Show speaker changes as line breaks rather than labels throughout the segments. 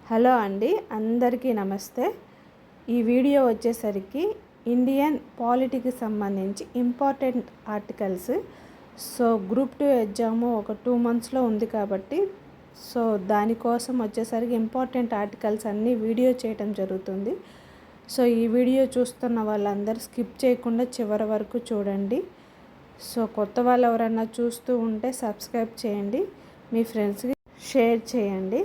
Hello అండి, అందరికీ నమస్తే. ఈ వీడియో వచ్చేసరికి ఇండియన్ పాలిటీకి సంబంధించి ఇంపార్టెంట్ ఆర్టికల్స్. గ్రూప్ 2 ఎగ్జామ్ ఒక 2 monthsలో ఉంది కాబట్టి దానికోసం వచ్చేసరికి ఇంపార్టెంట్ ఆర్టికల్స్ అన్నీ వీడియో చేయటం జరుగుతుంది. ఈ వీడియో చూస్తున్న వాళ్ళందరూ స్కిప్ చేయకుండా చివరి వరకు చూడండి. కొత్త వాళ్ళు ఎవరన్నా చూస్తూ ఉంటే సబ్స్క్రైబ్ చేయండి, మీ ఫ్రెండ్స్కి షేర్ చేయండి.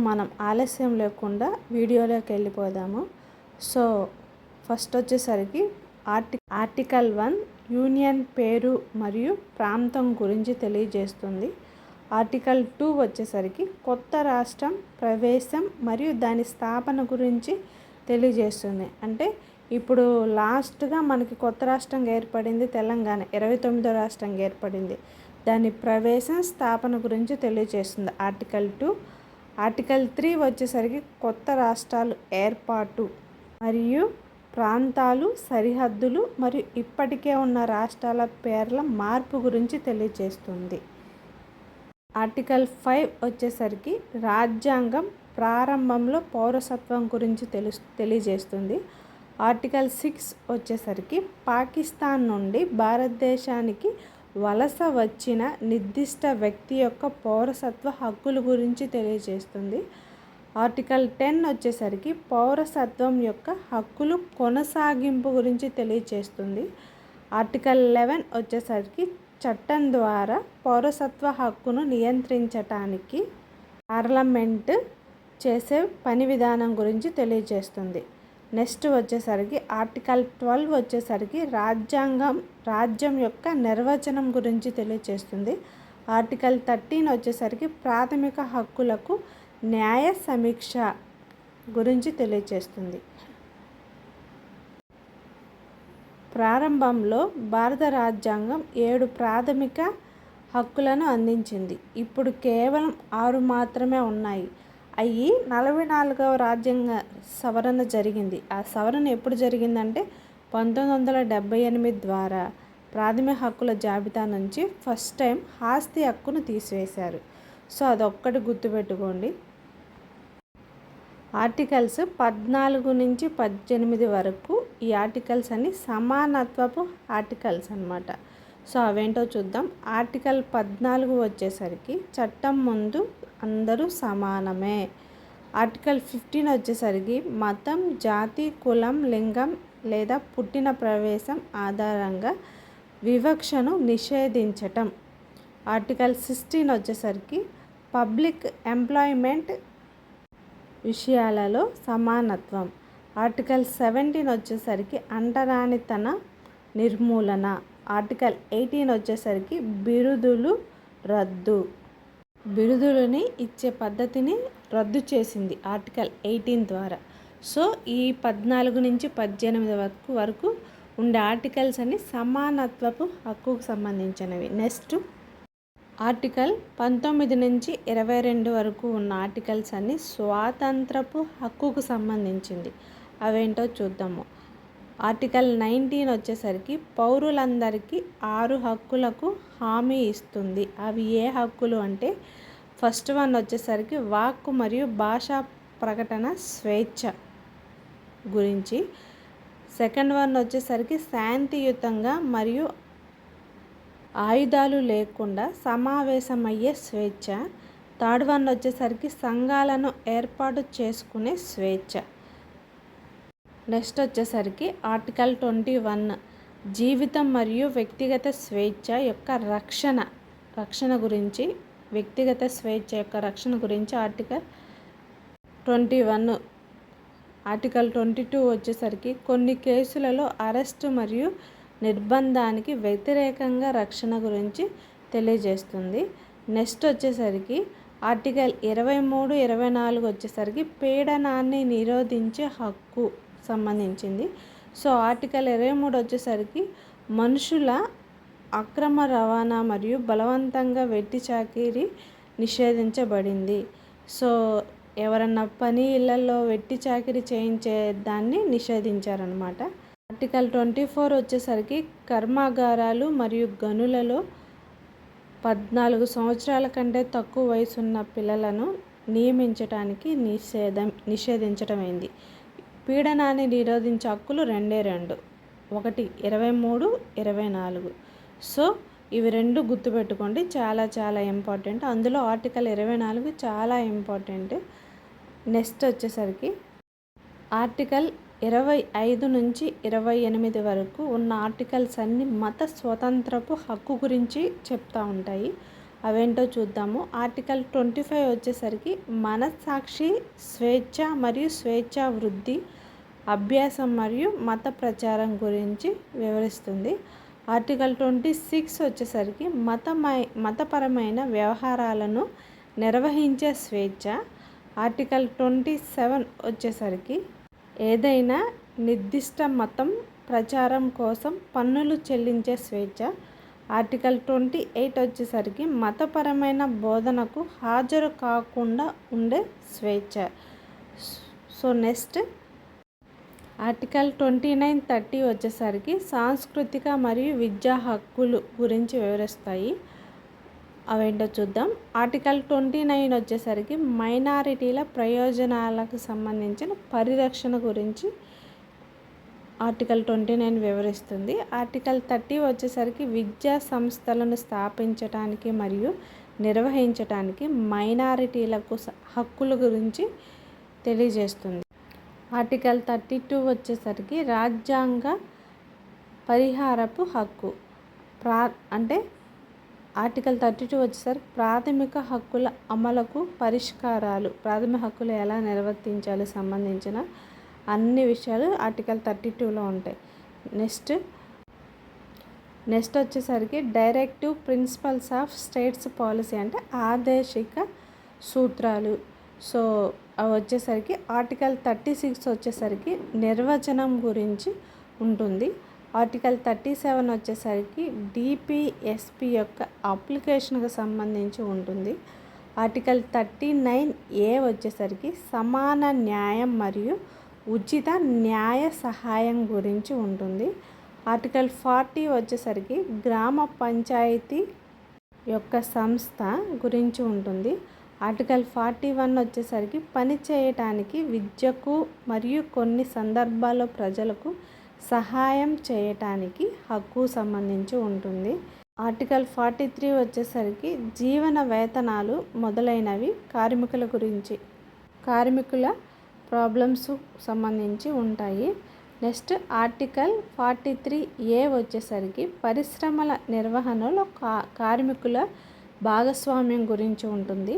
మనం ఆలస్యం లేకుండా వీడియోలోకి వెళ్ళిపోదాము. ఫస్ట్ వచ్చేసరికి ఆర్టికల్ 1 యూనియన్ పేరు మరియు ప్రాంతం గురించి తెలియజేస్తుంది. ఆర్టికల్ 2 వచ్చేసరికి కొత్త రాష్ట్రం ప్రవేశం మరియు దాని స్థాపన గురించి తెలియజేస్తుంది. అంటే ఇప్పుడు లాస్ట్గా మనకి కొత్త రాష్ట్రంగా ఏర్పడింది తెలంగాణ, 29వ రాష్ట్రంగా ఏర్పడింది. దాని ప్రవేశం స్థాపన గురించి తెలియజేస్తుంది ఆర్టికల్ 2. ఆర్టికల్ 3 వచ్చేసరికి కొత్త రాష్ట్రాలు ఏర్పాటు మరియు ప్రాంతాలు, సరిహద్దులు మరియు ఇప్పటికే ఉన్న రాష్ట్రాల పేర్ల మార్పు గురించి తెలియజేస్తుంది. ఆర్టికల్ 5 వచ్చేసరికి రాజ్యాంగం ప్రారంభంలో పౌరసత్వం గురించి తెలియజేస్తుంది. ఆర్టికల్ 6 వచ్చేసరికి పాకిస్తాన్ నుండి భారతదేశానికి వలస వచ్చిన నిర్దిష్ట వ్యక్తి యొక్క పౌరసత్వ హక్కుల గురించి తెలియజేస్తుంది. ఆర్టికల్ 10 వచ్చేసరికి పౌరసత్వం యొక్క హక్కులు కొనసాగింపు గురించి తెలియజేస్తుంది. ఆర్టికల్ 11 వచ్చేసరికి చట్టం ద్వారా పౌరసత్వ హక్కును నియంత్రించటానికి పార్లమెంటు చేసే పని విధానం గురించి తెలియజేస్తుంది. నెక్స్ట్ వచ్చేసరికి ఆర్టికల్ 12 వచ్చేసరికి రాజ్యం యొక్క నిర్వచనం గురించి తెలియజేస్తుంది. ఆర్టికల్ 13 వచ్చేసరికి ప్రాథమిక హక్కులకు న్యాయ సమీక్ష గురించి తెలియజేస్తుంది. ప్రారంభంలో భారత రాజ్యాంగం 7 ప్రాథమిక హక్కులను అందించింది. ఇప్పుడు కేవలం 6 మాత్రమే ఉన్నాయి. అవి 44వ రాజ్యాంగ సవరణ జరిగింది. ఆ సవరణ ఎప్పుడు జరిగిందంటే 1978 ద్వారా ప్రాథమిక హక్కుల జాబితా నుంచి ఫస్ట్ టైం ఆస్తి హక్కును తీసివేశారు. అదొక్కటి గుర్తుపెట్టుకోండి. ఆర్టికల్స్ 14 నుంచి 18 వరకు ఈ ఆర్టికల్స్ అన్ని సమానత్వపు ఆర్టికల్స్ అన్నమాట. అవేంటో చూద్దాం. ఆర్టికల్ 14 వచ్చేసరికి చట్టం ముందు అందరూ సమానమే. ఆర్టికల్ 15 వచ్చేసరికి మతం, జాతి, కులం, లింగం లేదా పుట్టిన ప్రవేశం ఆధారంగా వివక్షను నిషేధించటం. ఆర్టికల్ 16 వచ్చేసరికి పబ్లిక్ ఎంప్లాయ్మెంట్ విషయాలలో సమానత్వం. ఆర్టికల్ 17 వచ్చేసరికి అంటరానితన నిర్మూలన. ఆర్టికల్ 18 వచ్చేసరికి బిరుదులు రద్దు. బిరుదులని ఇచ్చే పద్ధతిని రద్దు చేసింది ఆర్టికల్ 18 ద్వారా. ఈ 14 నుంచి 18 వరకు ఉండే ఆర్టికల్స్ అన్ని సమానత్వపు హక్కుకు సంబంధించినవి. నెక్స్ట్ ఆర్టికల్ 19 నుంచి 22 వరకు ఉన్న ఆర్టికల్స్ అన్ని స్వాతంత్రపు హక్కుకు సంబంధించింది. అవేంటో చూద్దాము. ఆర్టికల్ 19 వచ్చేసరికి పౌరులందరికీ 6 హక్కులకు హామీ ఇస్తుంది. అవి ఏ హక్కులు అంటే ఫస్ట్ వన్ వచ్చేసరికి వాక్కు మరియు భాషా ప్రకటన స్వేచ్ఛ గురించి. సెకండ్ వన్ వచ్చేసరికి శాంతియుతంగా మరియు ఆయుధాలు లేకుండా సమావేశమయ్యే స్వేచ్ఛ. థర్డ్ వన్ వచ్చేసరికి సంఘాలను ఏర్పాటు చేసుకునే స్వేచ్ఛ. నెక్స్ట్ వచ్చేసరికి ఆర్టికల్ 21 జీవితం మరియు వ్యక్తిగత స్వేచ్ఛ యొక్క రక్షణ గురించి, వ్యక్తిగత స్వేచ్ఛ యొక్క రక్షణ గురించి ఆర్టికల్ 21. ఆర్టికల్ 22 వచ్చేసరికి కొన్ని కేసులలో అరెస్టు మరియు నిర్బంధానికి వ్యతిరేకంగా రక్షణ గురించి తెలియజేస్తుంది. నెక్స్ట్ వచ్చేసరికి ఆర్టికల్ 23, 24 వచ్చేసరికి పీడనాన్ని నిరోధించే హక్కు సంబంధించింది. ఆర్టికల్ 23 వచ్చేసరికి మనుషుల అక్రమ రవాణా మరియు బలవంతంగా వెట్టి చాకిరీ నిషేధించబడింది. ఎవరన్నా పని ఇళ్లలో వెట్టి చాకిరీ చేయించే దాన్ని నిషేధించారనమాట. ఆర్టికల్ 24 వచ్చేసరికి కర్మాగారాలు మరియు గనులలో 14 సంవత్సరాల కంటే తక్కువ వయసున్న పిల్లలను నియమించటానికి నిషేధించటమైంది. పీడనాన్ని నిరోధించే హక్కులు రెండు, ఒకటి 23, 24. సో ఇవి రెండు గుర్తుపెట్టుకోండి, చాలా చాలా ఇంపార్టెంట్. అందులో ఆర్టికల్ 24 చాలా ఇంపార్టెంట్. నెక్స్ట్ వచ్చేసరికి ఆర్టికల్ 25 నుంచి 28 వరకు ఉన్న ఆర్టికల్స్ అన్నీ మత స్వతంత్రపు హక్కు గురించి చెప్తూ ఉంటాయి. అవేంటో చూద్దాము. ఆర్టికల్ 25 వచ్చేసరికి మనస్సాక్షి స్వేచ్ఛ మరియు స్వేచ్ఛా వృద్ధి, అభ్యాసం మరియు మత ప్రచారం గురించి వివరిస్తుంది. ఆర్టికల్ 26 వచ్చేసరికి మతపరమైన వ్యవహారాలను నిర్వహించే స్వేచ్ఛ. ఆర్టికల్ 27 వచ్చేసరికి ఏదైనా నిర్దిష్ట మతం ప్రచారం కోసం పన్నులు చెల్లించే స్వేచ్ఛ. ఆర్టికల్ 28 వచ్చేసరికి మతపరమైన బోధనకు హాజరు కాకుండా ఉండే స్వేచ్ఛ. సో నెక్స్ట్ ఆర్టికల్ 29, 30 వచ్చేసరికి సాంస్కృతిక మరియు విద్యా హక్కులు గురించి వివరిస్తాయి. అవేంటో చూద్దాం. ఆర్టికల్ 29 వచ్చేసరికి మైనారిటీల ప్రయోజనాలకు సంబంధించిన పరిరక్షణ గురించి ఆర్టికల్ 29 వివరిస్తుంది. ఆర్టికల్ 30 వచ్చేసరికి విద్యా సంస్థలను స్థాపించడానికి మరియు నిర్వహించడానికి మైనారిటీలకు హక్కుల గురించి తెలియజేస్తుంది. ఆర్టికల్ 32 వచ్చేసరికి రాజ్యాంగ పరిహారపు హక్కు. ఆర్టికల్ 32 వచ్చేసరికి ప్రాథమిక హక్కుల అమలుకు పరిష్కారాలు, ప్రాథమిక హక్కులు ఎలా నిర్వర్తించాలి సంబంధించిన అన్ని విషయాలు ఆర్టికల్ 32లో ఉంటాయి. నెక్స్ట్ వచ్చేసరికి directive principles of states policy, అంటే ఆదేశిక సూత్రాలు. సో అవి వచ్చేసరికి ఆర్టికల్ 36 వచ్చేసరికి నిర్వచనం గురించి ఉంటుంది. ఆర్టికల్ 37 వచ్చేసరికి డిపిఎస్పి యొక్క అప్లికేషన్కి సంబంధించి ఉంటుంది. ఆర్టికల్ 39A వచ్చేసరికి సమాన న్యాయం మరియు ఉచిత న్యాయ సహాయం గురించి ఉంటుంది. ఆర్టికల్ 40 వచ్చేసరికి గ్రామ పంచాయతీ యొక్క సంస్థ గురించి ఉంటుంది. ఆర్టికల్ 41 వచ్చేసరికి పని చేయటానికి, విద్యకు మరియు కొన్ని సందర్భాల్లో ప్రజలకు సహాయం చేయటానికి హక్కు సంబంధించి ఉంటుంది. ఆర్టికల్ 43 వచ్చేసరికి జీవన వేతనాలు మొదలైనవి కార్మికుల గురించి, కార్మికుల ప్రాబ్లమ్స్ సంబంధించి ఉంటాయి. నెక్స్ట్ ఆర్టికల్ 43A వచ్చేసరికి పరిశ్రమల నిర్వహణలో కార్మికుల భాగస్వామ్యం గురించి ఉంటుంది.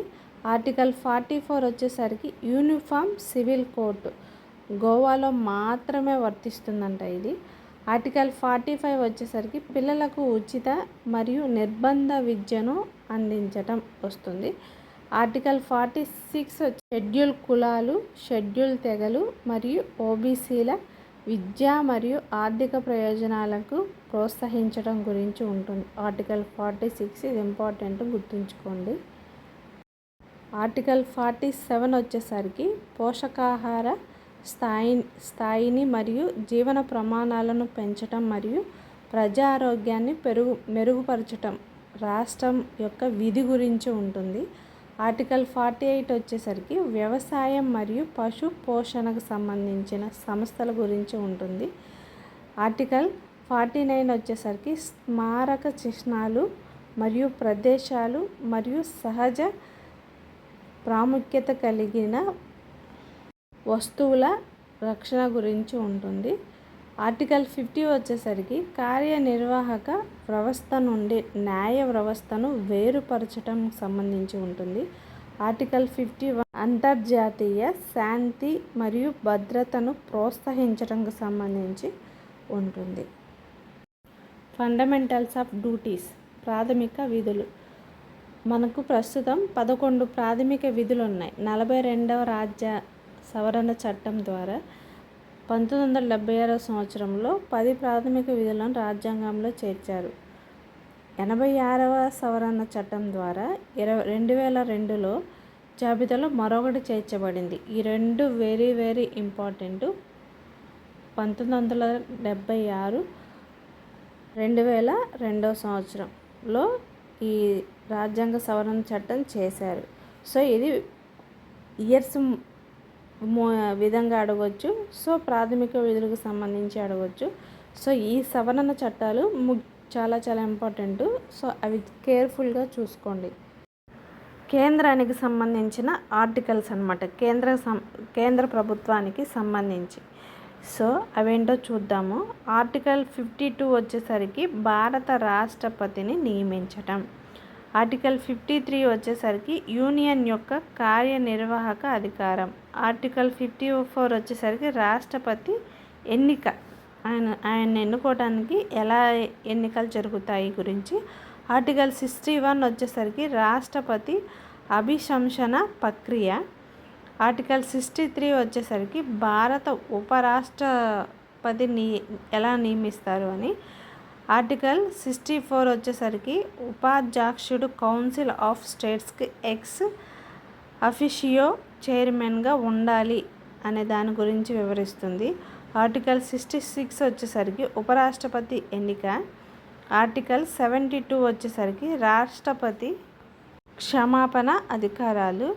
ఆర్టికల్ 44 వచ్చేసరికి యూనిఫామ్ సివిల్ కోడ్ గోవాలో మాత్రమే వర్తిస్తుందంట ఇది. ఆర్టికల్ 45 వచ్చేసరికి పిల్లలకు ఉచిత మరియు నిర్బంధ విద్యను అందించటం వస్తుంది. ఆర్టికల్ 46 షెడ్యూల్ కులాలు, షెడ్యూల్ తెగలు మరియు ఓబీసీల విద్య మరియు ఆర్థిక ప్రయోజనాలకు ప్రోత్సహించడం గురించి ఉంటుంది. ఆర్టికల్ 46 ఇది ఇంపార్టెంట్, గుర్తుంచుకోండి. ఆర్టికల్ 47 వచ్చేసరికి పోషకాహార స్థాయిని మరియు జీవన ప్రమాణాలను పెంచటం మరియు ప్రజారోగ్యాన్ని మెరుగుపరచటం రాష్ట్రం యొక్క విధి గురించి ఉంటుంది. ఆర్టికల్ 48 వచ్చేసరికి వ్యవసాయం మరియు పశు పోషణకు సంబంధించిన సంస్థల గురించి ఉంటుంది. ఆర్టికల్ 49 వచ్చేసరికి స్మారక చిహ్నాలు మరియు ప్రదేశాలు మరియు సహజ ప్రాముఖ్యత కలిగిన వస్తువుల రక్షణ గురించి ఉంటుంది. ఆర్టికల్ 50 వచ్చేసరికి కార్యనిర్వాహక వ్యవస్థ నుండి న్యాయ వ్యవస్థను వేరుపరచడం సంబంధించి ఉంటుంది. ఆర్టికల్ 51 అంతర్జాతీయ శాంతి మరియు భద్రతను ప్రోత్సహించడానికి సంబంధించి ఉంటుంది. ఫండమెంటల్స్ ఆఫ్ డ్యూటీస్, ప్రాథమిక విధులు. మనకు ప్రస్తుతం 11 ప్రాథమిక విధులు ఉన్నాయి. 42వ రాజ్య సవరణ చట్టం ద్వారా 1976 సంవత్సరంలో 10 ప్రాథమిక విధులను రాజ్యాంగంలో చేర్చారు. 86వ సవరణ చట్టం ద్వారా 2002లో జాబితాలో మరొకటి చేర్చబడింది. ఈ రెండు వెరీ వెరీ ఇంపార్టెంట్. 1976, 2002 సంవత్సరంలో ఈ రాజ్యాంగ సవరణ చట్టం చేశారు. సో ఇది ఇయర్స్ విధంగా అడగవచ్చు. సో ప్రాథమిక విధులకు సంబంధించి అడగవచ్చు. సో ఈ సవరణ చట్టాలు చాలా చాలా ఇంపార్టెంట్. సో అవి కేర్ఫుల్గా చూసుకోండి. కేంద్రానికి సంబంధించిన ఆర్టికల్స్ అన్నమాట, కేంద్ర ప్రభుత్వానికి సంబంధించి. సో అవేంటో చూద్దాము. ఆర్టికల్ 52 వచ్చేసరికి భారత రాష్ట్రపతిని నియమించటం. ఆర్టికల్ 53 వచ్చేసరికి యూనియన్ యొక్క కార్యనిర్వాహక అధికారం. ఆర్టికల్ 54 వచ్చేసరికి రాష్ట్రపతి ఎన్నిక, ఆయన ఎన్నుకోవడానికి ఎలా ఎన్నికలు జరుగుతాయి గురించి. ఆర్టికల్ 61 వచ్చేసరికి రాష్ట్రపతి అభిశంసన ప్రక్రియ. ఆర్టికల్ 63 వచ్చేసరికి భారత ఉపరాష్ట్రపతిని ఎలా నియమిస్తారు అని. ఆర్టికల్ 64 వచ్చేసరికి ఉపాధ్యక్షుడు కౌన్సిల్ ఆఫ్ స్టేట్స్కి ఎక్స్ అఫిషియో చైర్మన్గా ఉండాలి అనే దాని గురించి వివరిస్తుంది. ఆర్టికల్ 66 వచ్చేసరికి ఉపరాష్ట్రపతి ఎన్నిక. ఆర్టికల్ 72 వచ్చేసరికి రాష్ట్రపతి క్షమాపణ అధికారాలు.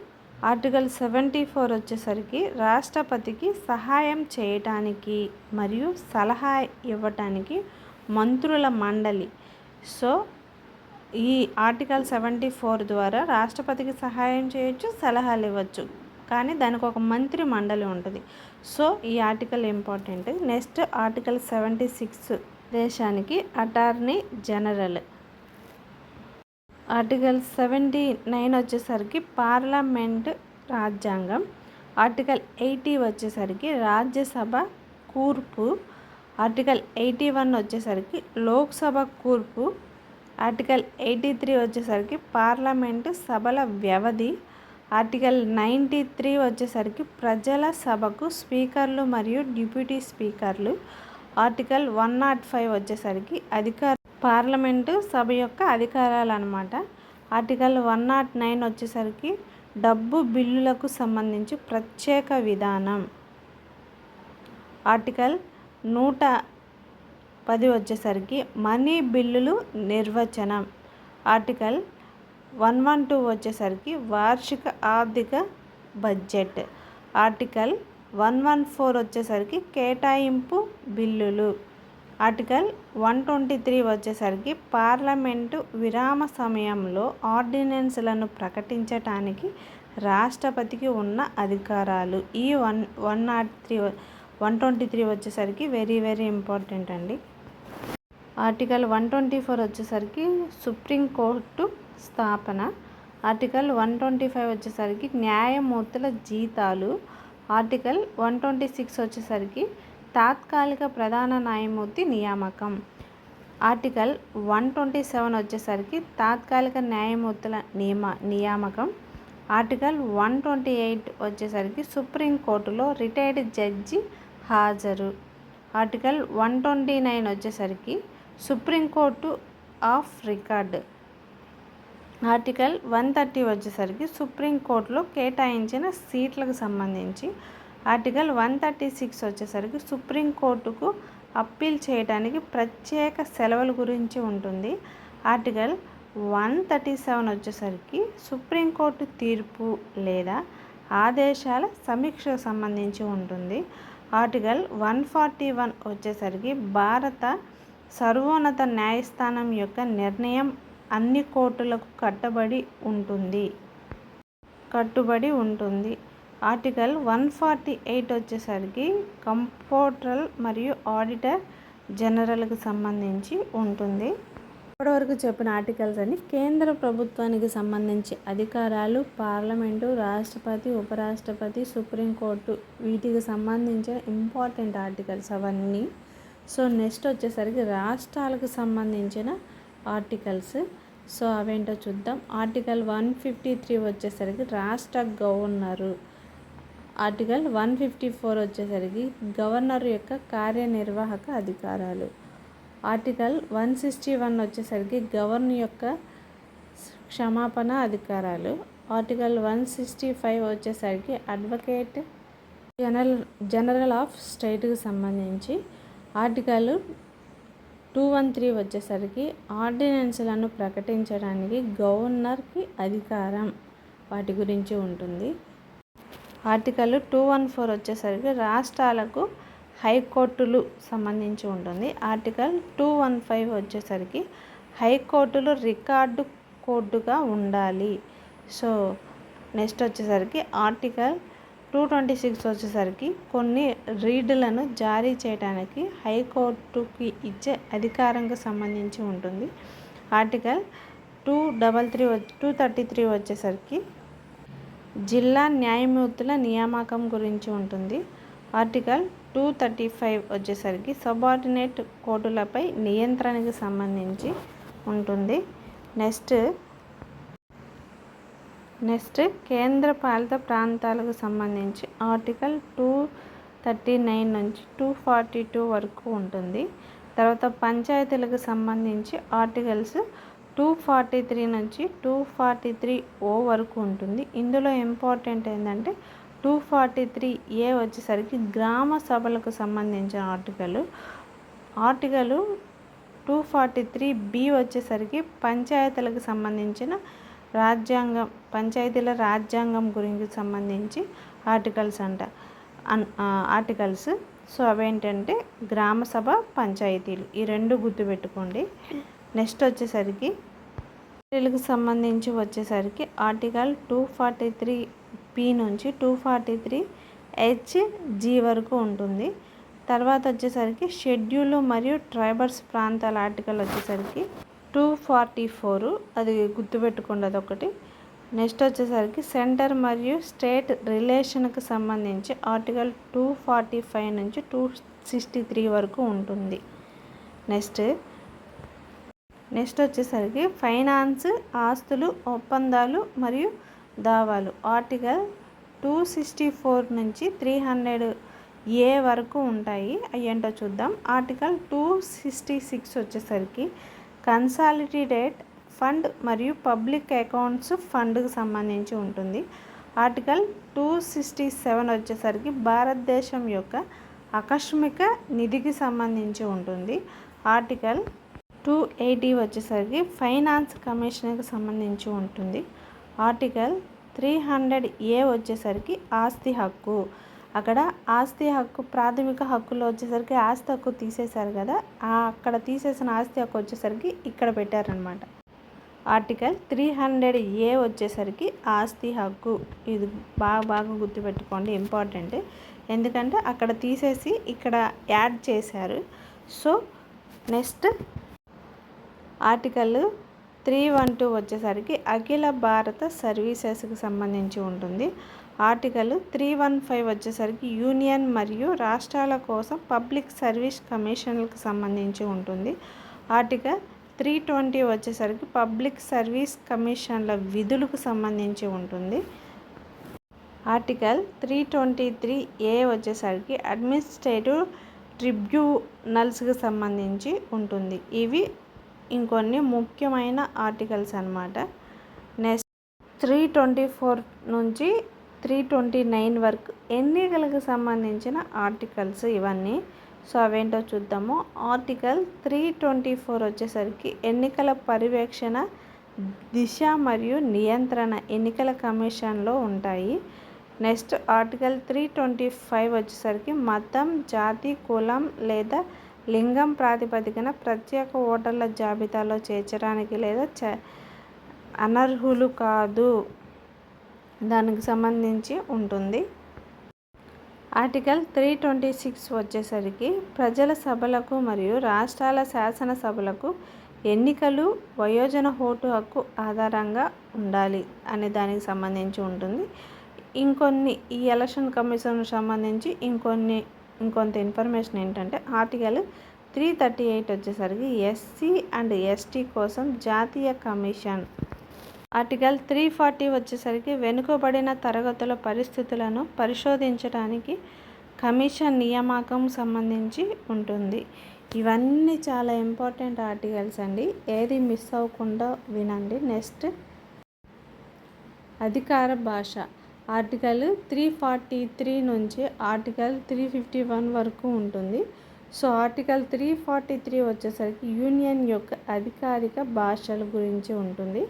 ఆర్టికల్ 74 వచ్చేసరికి రాష్ట్రపతికి సహాయం చేయటానికి మరియు సలహా ఇవ్వటానికి మంత్రుల మండలి. సో ఈ ఆర్టికల్ 74 ద్వారా రాష్ట్రపతికి సహాయం చేయొచ్చు, సలహాలు ఇవ్వచ్చు, కానీ దానికి ఒక మంత్రి మండలి ఉంటుంది. సో ఈ ఆర్టికల్ ఇంపార్టెంట్. నెక్స్ట్ ఆర్టికల్ 76 దేశానికి అటార్నీ జనరల్. ఆర్టికల్ 79 వచ్చేసరికి పార్లమెంట్ రాజ్యాంగం. ఆర్టికల్ 80 వచ్చేసరికి రాజ్యసభ కూర్పు. ఆర్టికల్ 81 వచ్చేసరికి లోక్సభ కూర్పు. ఆర్టికల్ 83 వచ్చేసరికి పార్లమెంటు సభల వ్యవధి. ఆర్టికల్ 93 వచ్చేసరికి ప్రజల సభకు స్పీకర్లు మరియు డిప్యూటీ స్పీకర్లు. ఆర్టికల్ 105 వచ్చేసరికి పార్లమెంటు సభ యొక్క అధికారాలు అన్నమాట. ఆర్టికల్ 109 వచ్చేసరికి డబ్బు బిల్లులకు సంబంధించి ప్రత్యేక విధానం. ఆర్టికల్ 110 వచ్చేసరికి మనీ బిల్లులు నిర్వచనం. ఆర్టికల్ 112 వచ్చేసరికి వార్షిక ఆర్థిక బడ్జెట్. ఆర్టికల్ 114 వచ్చేసరికి కేటాయింపు బిల్లులు. ఆర్టికల్ 123 వచ్చేసరికి పార్లమెంటు విరామ సమయంలో ఆర్డినెన్స్లను ప్రకటించటానికి రాష్ట్రపతికి ఉన్న అధికారాలు. ఈ 123 వచ్చేసరికి వెరీ వెరీ ఇంపార్టెంట్ అండి. ఆర్టికల్ 124 వచ్చేసరికి సుప్రీంకోర్టు స్థాపన. ఆర్టికల్ 125 వచ్చేసరికి న్యాయమూర్తుల జీతాలు. ఆర్టికల్ 126 వచ్చేసరికి తాత్కాలిక ప్రధాన న్యాయమూర్తి నియామకం. ఆర్టికల్ 127 వచ్చేసరికి తాత్కాలిక న్యాయమూర్తుల నియామకం. ఆర్టికల్ 128 వచ్చేసరికి సుప్రీంకోర్టులో రిటైర్డ్ జడ్జి హాజరు. ఆర్టికల్ 129 వచ్చేసరికి సుప్రీంకోర్టు ఆఫ్ రికార్డ్. ఆర్టికల్ 130 వచ్చేసరికి సుప్రీంకోర్టులో కేటాయించిన సీట్లకు సంబంధించి. ఆర్టికల్ 136 వచ్చేసరికి సుప్రీంకోర్టుకు అప్పీల్ చేయడానికి ప్రత్యేక సెలవుల గురించి ఉంటుంది. ఆర్టికల్ 137 వచ్చేసరికి సుప్రీంకోర్టు తీర్పు లేదా ఆదేశాల సమీక్షకు సంబంధించి ఉంటుంది. ఆర్టికల్ 141 వచ్చేసరికి భారత సర్వోన్నత న్యాయస్థానం యొక్క నిర్ణయం అన్ని కోర్టులకు కట్టుబడి ఉంటుంది. ఆర్టికల్ 148 వచ్చేసరికి కంప్ట్రోలర్ మరియు ఆడిటర్ జనరల్కి సంబంధించి ఉంటుంది. ఇప్పటివరకు చెప్పిన ఆర్టికల్స్ అన్ని కేంద్ర ప్రభుత్వానికి సంబంధించి అధికారాలు, పార్లమెంటు, రాష్ట్రపతి, ఉపరాష్ట్రపతి, సుప్రీంకోర్టు, వీటికి సంబంధించిన ఇంపార్టెంట్ ఆర్టికల్స్ అవన్నీ. సో నెక్స్ట్ వచ్చేసరికి రాష్ట్రాలకు సంబంధించిన ఆర్టికల్స్. సో అవేంటో చూద్దాం. ఆర్టికల్ 153 వచ్చేసరికి రాష్ట్ర గవర్నరు. ఆర్టికల్ 154 వచ్చేసరికి గవర్నర్ యొక్క కార్యనిర్వాహక అధికారాలు. ఆర్టికల్ 161 వచ్చేసరికి గవర్నర్ యొక్క క్షమాపణ అధికారాలు. ఆర్టికల్ 165 వచ్చేసరికి అడ్వకేట్ జనరల్ ఆఫ్ స్టేట్కి సంబంధించి. ఆర్టికల్ 213 వచ్చేసరికి ఆర్డినెన్స్లను ప్రకటించడానికి గవర్నర్కి అధికారం, వాటి గురించి ఉంటుంది. ఆర్టికల్ 214 వచ్చేసరికి రాష్ట్రాలకు హైకోర్టులు సంబంధించి ఉంటుంది. ఆర్టికల్ 215 వచ్చేసరికి హైకోర్టులు రికార్డు కోర్టుగా ఉండాలి. సో నెక్స్ట్ వచ్చేసరికి ఆర్టికల్ 226 వచ్చేసరికి కొన్ని రీడ్లను జారీ చేయడానికి హైకోర్టుకి ఇచ్చే అధికారంకి సంబంధించి ఉంటుంది. ఆర్టికల్ 233 వచ్చేసరికి జిల్లా న్యాయమూర్తుల నియామకం గురించి ఉంటుంది. ఆర్టికల్ 235 వచ్చేసరికి సబార్డినేట్ కోర్టులపై నియంత్రణకి సంబంధించి ఉంటుంది. నెక్స్ట్ కేంద్ర పాలిత ప్రాంతాలకు సంబంధించి ఆర్టికల్ 239 నుంచి 242 వరకు ఉంటుంది. తర్వాత పంచాయతీలకు సంబంధించి ఆర్టికల్స్ 243 నుంచి 243O వరకు ఉంటుంది. ఇందులో ఇంపార్టెంట్ ఏంటంటే 243A వచ్చేసరికి గ్రామ సభలకు సంబంధించిన ఆర్టికల్ 243B వచ్చేసరికి పంచాయతీలకు సంబంధించిన పంచాయతీల రాజ్యాంగం గురించి సంబంధించి ఆర్టికల్స్. సో అవేంటంటే గ్రామ సభ, పంచాయతీలు, ఈ రెండు గుర్తుపెట్టుకోండి. నెక్స్ట్ వచ్చేసరికి వీళ్ళకి సంబంధించి వచ్చేసరికి ఆర్టికల్ 243P నుంచి 243HG వరకు ఉంటుంది. తర్వాత వచ్చేసరికి షెడ్యూల్ మరియు ట్రైబల్స్ ప్రాంతాల ఆర్టికల్ వచ్చేసరికి 244, అది గుర్తుపెట్టుకోండి, అదొకటి. నెక్స్ట్ వచ్చేసరికి సెంటర్ మరియు స్టేట్ రిలేషన్కి సంబంధించి ఆర్టికల్ 245 నుంచి 263 వరకు ఉంటుంది. నెక్స్ట్ వచ్చేసరికి ఫైనాన్స్, ఆస్తులు, ఒప్పందాలు మరియు దావాలు ఆర్టికల్ 264 నుంచి 300A వరకు ఉంటాయి. అయ్యేంటో చూద్దాం. ఆర్టికల్ 266 వచ్చేసరికి కన్సాలిడేటెడ్ ఫండ్ మరియు పబ్లిక్ అకౌంట్స్ ఫండ్కి సంబంధించి ఉంటుంది. ఆర్టికల్ 267 వచ్చేసరికి భారతదేశం యొక్క ఆకస్మిక నిధికి సంబంధించి ఉంటుంది. ఆర్టికల్ 280 వచ్చేసరికి ఫైనాన్స్ కమిషన్కి సంబంధించి ఉంటుంది. ఆర్టికల్ 300A వచ్చేసరికి ఆస్తి హక్కు. అక్కడ ఆస్తి హక్కు ప్రాథమిక హక్కులో వచ్చేసరికి ఆస్తి హక్కు తీసేశారు కదా, అక్కడ తీసేసిన ఆస్తి హక్కు వచ్చేసరికి ఇక్కడ పెట్టారనమాట. ఆర్టికల్ 300A వచ్చేసరికి ఆస్తి హక్కు. ఇది బాగా గుర్తుపెట్టుకోండి, ఇంపార్టెంట్. ఎందుకంటే అక్కడ తీసేసి ఇక్కడ యాడ్ చేశారు. సో నెక్స్ట్ ఆర్టికల్ 312 వచ్చేసరికి అఖిల భారత సర్వీసెస్కి సంబంధించి ఉంటుంది. ఆర్టికల్ 315 వచ్చేసరికి యూనియన్ మరియు రాష్ట్రాల కోసం పబ్లిక్ సర్వీస్ కమిషన్లకు సంబంధించి ఉంటుంది. ఆర్టికల్ 320 వచ్చేసరికి పబ్లిక్ సర్వీస్ కమిషన్ల విధులకు సంబంధించి ఉంటుంది. ఆర్టికల్ 323A వచ్చేసరికి అడ్మినిస్ట్రేటివ్ ట్రిబ్యునల్స్కి సంబంధించి ఉంటుంది. ఇవి ఇంకొన్ని ముఖ్యమైన ఆర్టికల్స్ అన్నమాట. నెక్స్ట్ 324 నుంచి 329 వరకు ఎన్నికలకు సంబంధించిన ఆర్టికల్స్ ఇవన్నీ. సో అవేంటో చూద్దాము. ఆర్టికల్ 324 వచ్చేసరికి ఎన్నికల పర్యవేక్షణ, దిశ మరియు నియంత్రణ ఎన్నికల కమిషన్లో ఉంటాయి. నెక్స్ట్ ఆర్టికల్ 325 వచ్చేసరికి మతం, జాతి, కులం లేదా లింగం ప్రాతిపదికన ప్రత్యేక ఓటర్ల జాబితాలో చేర్చడానికి లేదా అనర్హులు కాదు దానికి సంబంధించి ఉంటుంది. ఆర్టికల్ 326 వచ్చేసరికి ప్రజల సభలకు మరియు రాష్ట్రాల శాసనసభలకు ఎన్నికలు వయోజన ఓటు హక్కు ఆధారంగా ఉండాలి అనే దానికి సంబంధించి ఉంటుంది. ఈ ఎలక్షన్ కమిషన్ సంబంధించి ఇంకొంత ఇన్ఫర్మేషన్ ఏంటంటే ఆర్టికల్ 338 వచ్చేసరికి ఎస్సీ అండ్ ఎస్టీ కోసం జాతీయ కమిషన్. ఆర్టికల్ 340 వచ్చేసరికి వెనుకబడిన తరగతుల పరిస్థితులను పరిశోధించడానికి కమిషన్ నియామకం సంబంధించి ఉంటుంది. ఇవన్నీ చాలా ఇంపార్టెంట్ ఆర్టికల్స్ అండి, ఏది మిస్ అవ్వకుండా వినండి. నెక్స్ట్ అధికార భాష. ఆర్టికల్ 343 నుంచి ఆర్టికల్ 351 వరకు ఉంటుంది. సో ఆర్టికల్ 343 వచ్చేసరికి యూనియన్ యొక్క అధికారిక భాషల గురించి ఉంటుంది.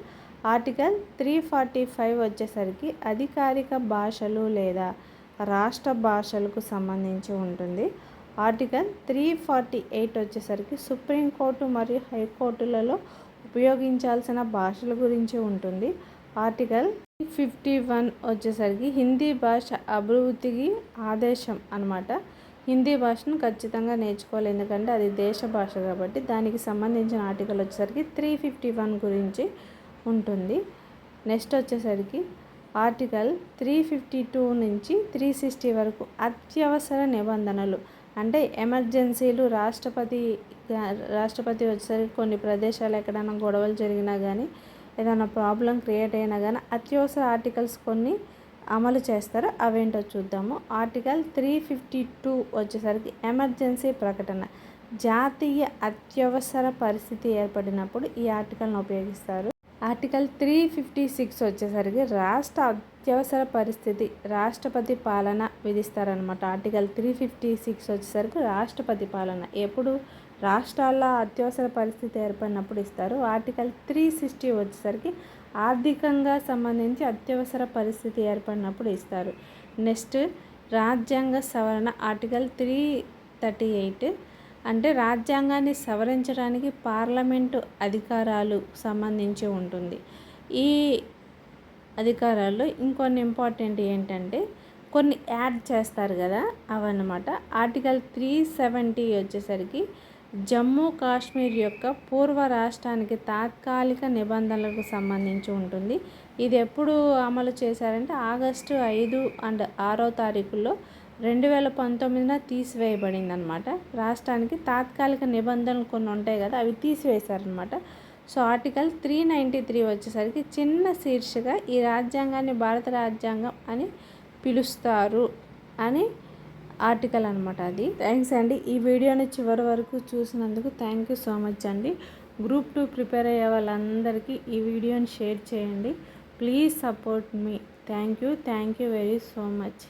ఆర్టికల్ 345 వచ్చేసరికి అధికారిక భాషలు లేదా రాష్ట్ర భాషలకు సంబంధించి ఉంటుంది. ఆర్టికల్ 348 వచ్చేసరికి సుప్రీంకోర్టు మరియు హైకోర్టులలో ఉపయోగించాల్సిన భాషల గురించి ఉంటుంది. ఆర్టికల్ 51 వచ్చేసరికి హిందీ భాష అభివృద్ధికి ఆదేశం అన్నమాట. హిందీ భాషను ఖచ్చితంగా నేర్చుకోవాలి, ఎందుకంటే అది దేశ భాష కాబట్టి. దానికి సంబంధించిన ఆర్టికల్ వచ్చేసరికి 351 గురించి ఉంటుంది. నెక్స్ట్ వచ్చేసరికి ఆర్టికల్ 352 నుంచి 360 వరకు అత్యవసర నిబంధనలు, అంటే ఎమర్జెన్సీలు. రాష్ట్రపతి వచ్చేసరికి కొన్ని ప్రదేశాలు ఎక్కడైనా గొడవలు జరిగినా కానీ, ఏదైనా ప్రాబ్లం క్రియేట్ అయినా కానీ అత్యవసర ఆర్టికల్స్ కొన్ని అమలు చేస్తారు. అవేంటో చూద్దాము. ఆర్టికల్ 352 వచ్చేసరికి ఎమర్జెన్సీ ప్రకటన. జాతీయ అత్యవసర పరిస్థితి ఏర్పడినప్పుడు ఈ ఆర్టికల్ను ఉపయోగిస్తారు. ఆర్టికల్ 356 వచ్చేసరికి రాష్ట్ర అత్యవసర పరిస్థితి, రాష్ట్రపతి పాలన విధిస్తారనమాట. ఆర్టికల్ 356 వచ్చేసరికి రాష్ట్రపతి పాలన ఎప్పుడు రాష్ట్రాల్లో అత్యవసర పరిస్థితి ఏర్పడినప్పుడు ఇస్తారు. ఆర్టికల్ 360 వచ్చేసరికి ఆర్థికంగా సంబంధించి అత్యవసర పరిస్థితి ఏర్పడినప్పుడు ఇస్తారు. నెక్స్ట్ రాజ్యాంగ సవరణ. ఆర్టికల్ 338 అంటే రాజ్యాంగాన్ని సవరించడానికి పార్లమెంటు అధికారాలు సంబంధించి ఉంటుంది. ఈ అధికారాల్లో ఇంకొన్ని ఇంపార్టెంట్ ఏంటంటే కొన్ని యాడ్ చేస్తారు కదా, అవన్నమాట. ఆర్టికల్ 370 వచ్చేసరికి జమ్మూ కాశ్మీర్ యొక్క పూర్వ రాష్ట్రానికి తాత్కాలిక నిబంధనలకు సంబంధించి ఉంటుంది. ఇది ఎప్పుడు అమలు చేశారంటే ఆగస్టు 5 అండ్ 6వ తారీఖుల్లో 2019 తీసివేయబడింది అనమాట. రాష్ట్రానికి తాత్కాలిక నిబంధనలు కొన్ని ఉంటాయి కదా, అవి తీసివేశారనమాట. సో ఆర్టికల్ 393 వచ్చేసరికి చిన్న శీర్షిక ఈ రాజ్యాంగాన్ని భారత రాజ్యాంగం అని పిలుస్తారు అని ఆర్టికల్ అనమాట. అది థ్యాంక్స్ అండి. ఈ వీడియోని చివరి వరకు చూసినందుకు థ్యాంక్ యూ సో మచ్ అండి. గ్రూప్ 2 ప్రిపేర్ అయ్యే వాళ్ళందరికీ ఈ వీడియోని షేర్ చేయండి. Please support me. Thank you very so much.